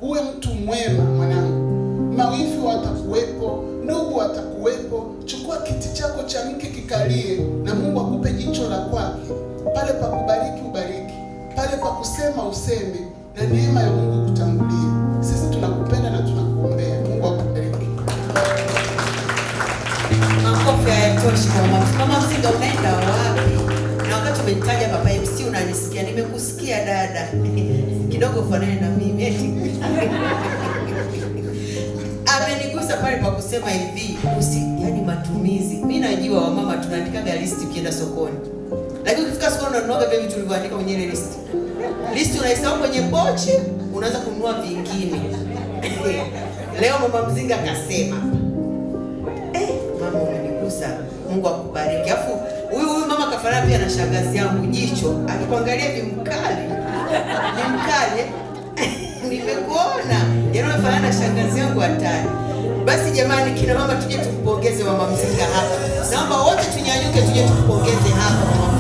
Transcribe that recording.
Uwe mtu mwema mwanangu. Mawifi watakuwepo, ndugu watakuwepo. Chukua kiti chako cha mke kikalie, na Mungu akupe jicho la kwake. Pale pa kubariki ubariki, pale pa kusema useme, na neema ya Mungu kutangulia. Sisi tunakupenda na tunakuombea. Mungu akubariki. Makofi hayatoshi mama. Mama Mzinga, unaenda wapi? Na wakati umenitaja Papa MC unanisikia. Nimekusikia dada. Kidogo fanane na mimi eti. Amenigusa pale pa kusema hivi, yani matumizi. Mimi najua wamama tunaandika listi ukienda sokoni. Lakini ukifika sokoni unanunua vile vitu vilivyoandika kwenye ile listi. Listi unaisahau kwenye pochi, unaanza kununua vingine. Leo Mama Mzinga akasema, mama umenigusa. Mungu akubariki. Alafu huyu mama kafanana pia na shangazi yangu, jicho akikuangalia vimkali. Nimkali. Nimekuona. Yaani unafanana na shangazi yangu hatari. Basi jamani, kina mama tuje tumpongeze Mama Mzinga hapa. Naomba wote tunyanyuke tuje tumpongeze hapa Mama